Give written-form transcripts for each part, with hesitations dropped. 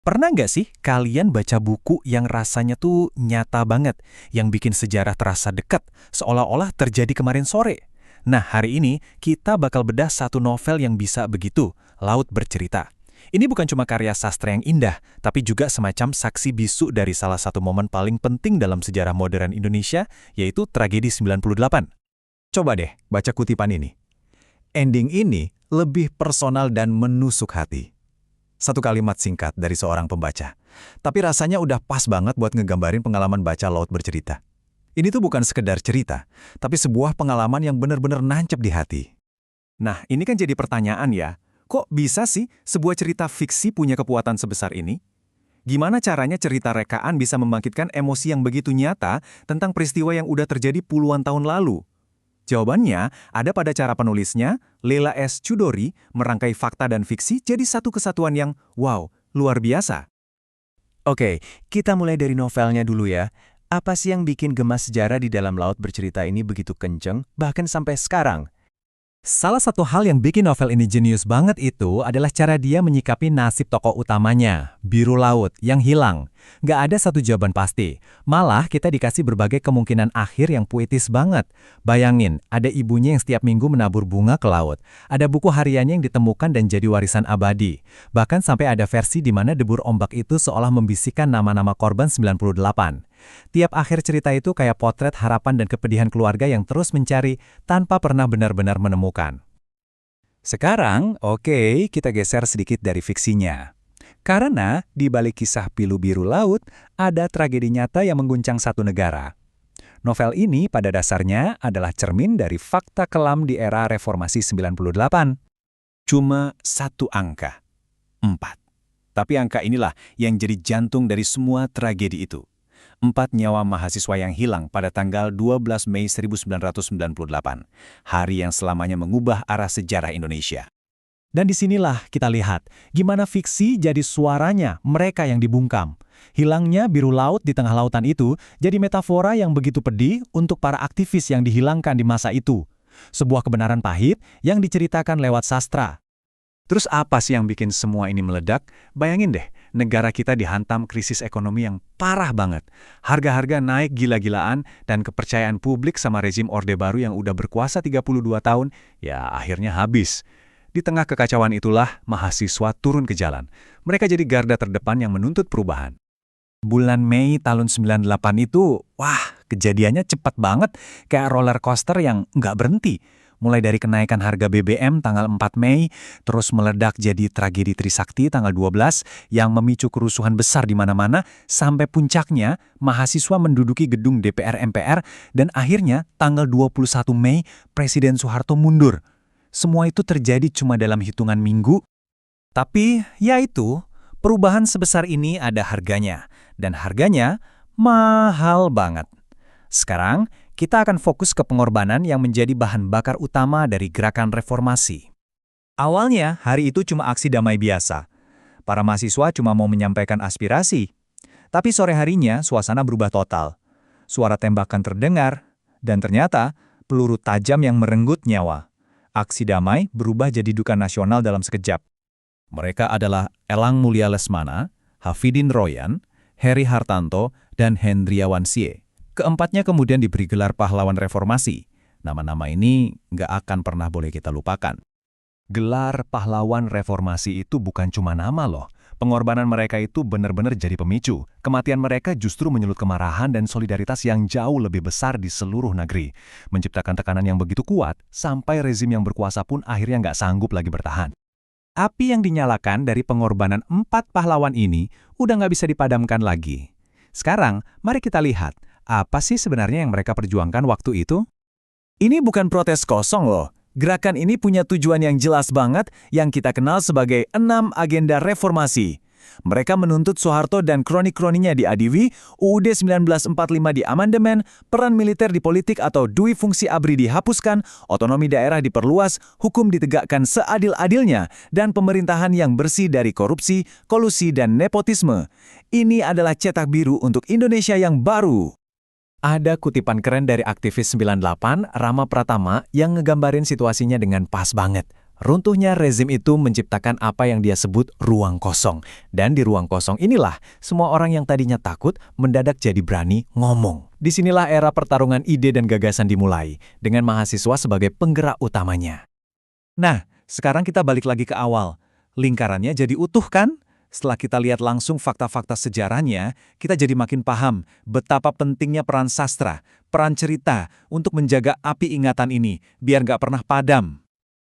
Pernah nggak sih kalian baca buku yang rasanya tuh nyata banget, yang bikin sejarah terasa dekat, seolah-olah terjadi kemarin sore? Nah, hari ini kita bakal bedah satu novel yang bisa begitu, Laut Bercerita. Ini bukan cuma karya sastra yang indah, tapi juga semacam saksi bisu dari salah satu momen paling penting dalam sejarah modern Indonesia, yaitu tragedi 98. Coba deh baca kutipan ini. Ending ini lebih personal dan menusuk hati. Satu kalimat singkat dari seorang pembaca. Tapi rasanya udah pas banget buat ngegambarin pengalaman baca Laut Bercerita. Ini tuh bukan sekedar cerita, tapi sebuah pengalaman yang benar-benar nancep di hati. Nah, ini kan jadi pertanyaan ya. Kok bisa sih sebuah cerita fiksi punya kekuatan sebesar ini? Gimana caranya cerita rekaan bisa membangkitkan emosi yang begitu nyata tentang peristiwa yang udah terjadi puluhan tahun lalu? Jawabannya ada pada cara penulisnya. Lela S. Chudori merangkai fakta dan fiksi jadi satu kesatuan yang, wow, luar biasa. Oke, kita mulai dari novelnya dulu ya. Apa sih yang bikin gemas sejarah di dalam Laut Bercerita ini begitu kenceng, bahkan sampai sekarang? Salah satu hal yang bikin novel ini jenius banget itu adalah cara dia menyikapi nasib tokoh utamanya, biru laut, yang hilang. Nggak ada satu jawaban pasti. Malah kita dikasih berbagai kemungkinan akhir yang puitis banget. Bayangin, ada ibunya yang setiap minggu menabur bunga ke laut. Ada buku hariannya yang ditemukan dan jadi warisan abadi. Bahkan sampai ada versi di mana debur ombak itu seolah membisikkan nama-nama korban 98. Tiap akhir cerita itu kayak potret harapan dan kepedihan keluarga yang terus mencari tanpa pernah benar-benar menemukan. Sekarang, oke, kita geser sedikit dari fiksinya. Karena di balik kisah Pilu Biru Laut, ada tragedi nyata yang mengguncang satu negara. Novel ini pada dasarnya adalah cermin dari fakta kelam di era Reformasi 98. Cuma satu angka, 4. Tapi angka inilah yang jadi jantung dari semua tragedi itu. 4 nyawa mahasiswa yang hilang pada tanggal 12 Mei 1998, hari yang selamanya mengubah arah sejarah Indonesia. Dan disinilah kita lihat gimana fiksi jadi suaranya mereka yang dibungkam. Hilangnya biru laut di tengah lautan itu jadi metafora yang begitu pedih untuk para aktivis yang dihilangkan di masa itu. Sebuah kebenaran pahit yang diceritakan lewat sastra. Terus apa sih yang bikin semua ini meledak? Bayangin deh, negara kita dihantam krisis ekonomi yang parah banget. Harga-harga naik gila-gilaan dan kepercayaan publik sama rezim Orde Baru yang udah berkuasa 32 tahun, ya akhirnya habis. Di tengah kekacauan itulah mahasiswa turun ke jalan. Mereka jadi garda terdepan yang menuntut perubahan. Bulan Mei tahun 98 itu, wah kejadiannya cepat banget, kayak roller coaster yang nggak berhenti. Mulai dari kenaikan harga BBM tanggal 4 Mei, terus meledak jadi tragedi Trisakti tanggal 12 yang memicu kerusuhan besar di mana-mana, sampai puncaknya mahasiswa menduduki gedung DPR MPR dan akhirnya tanggal 21 Mei Presiden Soeharto mundur. Semua itu terjadi cuma dalam hitungan minggu. Tapi ya itu, perubahan sebesar ini ada harganya, dan harganya mahal banget. Sekarang, kita akan fokus ke pengorbanan yang menjadi bahan bakar utama dari gerakan reformasi. Awalnya, hari itu cuma aksi damai biasa. Para mahasiswa cuma mau menyampaikan aspirasi. Tapi sore harinya, suasana berubah total. Suara tembakan terdengar, dan ternyata peluru tajam yang merenggut nyawa. Aksi damai berubah jadi duka nasional dalam sekejap. Mereka adalah Elang Mulia Lesmana, Hafidin Royan, Heri Hartanto, dan Hendriawan Sie. Keempatnya kemudian diberi gelar pahlawan reformasi. Nama-nama ini nggak akan pernah boleh kita lupakan. Gelar pahlawan reformasi itu bukan cuma nama loh. Pengorbanan mereka itu benar-benar jadi pemicu. Kematian mereka justru menyulut kemarahan dan solidaritas yang jauh lebih besar di seluruh negeri. Menciptakan tekanan yang begitu kuat, sampai rezim yang berkuasa pun akhirnya nggak sanggup lagi bertahan. Api yang dinyalakan dari pengorbanan 4 pahlawan ini udah nggak bisa dipadamkan lagi. Sekarang, mari kita lihat. Apa sih sebenarnya yang mereka perjuangkan waktu itu? Ini bukan protes kosong loh. Gerakan ini punya tujuan yang jelas banget yang kita kenal sebagai 6 agenda reformasi. Mereka menuntut Soeharto dan kroni-kroninya diadili, UUD 1945 di amandemen, peran militer di politik atau dui fungsi ABRI dihapuskan, otonomi daerah diperluas, hukum ditegakkan seadil-adilnya, dan pemerintahan yang bersih dari korupsi, kolusi, dan nepotisme. Ini adalah cetak biru untuk Indonesia yang baru. Ada kutipan keren dari aktivis 98, Rama Pratama, yang ngegambarin situasinya dengan pas banget. Runtuhnya rezim itu menciptakan apa yang dia sebut ruang kosong. Dan di ruang kosong inilah, semua orang yang tadinya takut mendadak jadi berani ngomong. Disinilah era pertarungan ide dan gagasan dimulai, dengan mahasiswa sebagai penggerak utamanya. Nah, sekarang kita balik lagi ke awal. Lingkarannya jadi utuh kan? Setelah kita lihat langsung fakta-fakta sejarahnya, kita jadi makin paham betapa pentingnya peran sastra, peran cerita untuk menjaga api ingatan ini, biar nggak pernah padam.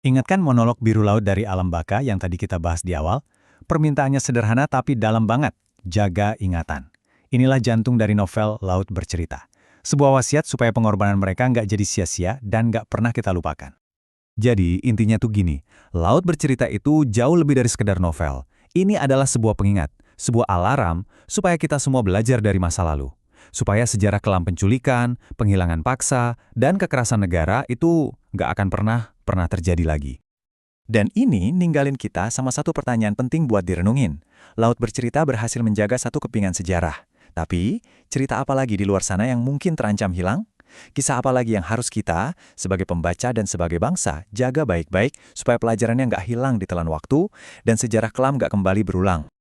Ingatkan monolog Biru Laut dari Alam Baka yang tadi kita bahas di awal? Permintaannya sederhana tapi dalam banget. Jaga ingatan. Inilah jantung dari novel Laut Bercerita. Sebuah wasiat supaya pengorbanan mereka nggak jadi sia-sia dan nggak pernah kita lupakan. Jadi, intinya tuh gini, Laut Bercerita itu jauh lebih dari sekedar novel. Ini adalah sebuah pengingat, sebuah alarm supaya kita semua belajar dari masa lalu. Supaya sejarah kelam penculikan, penghilangan paksa, dan kekerasan negara itu nggak akan pernah terjadi lagi. Dan ini ninggalin kita sama satu pertanyaan penting buat direnungin. Laut Bercerita berhasil menjaga satu kepingan sejarah. Tapi, cerita apa lagi di luar sana yang mungkin terancam hilang? Kisah apa lagi yang harus kita, sebagai pembaca dan sebagai bangsa, jaga baik-baik supaya pelajarannya nggak hilang di telan waktu dan sejarah kelam nggak kembali berulang?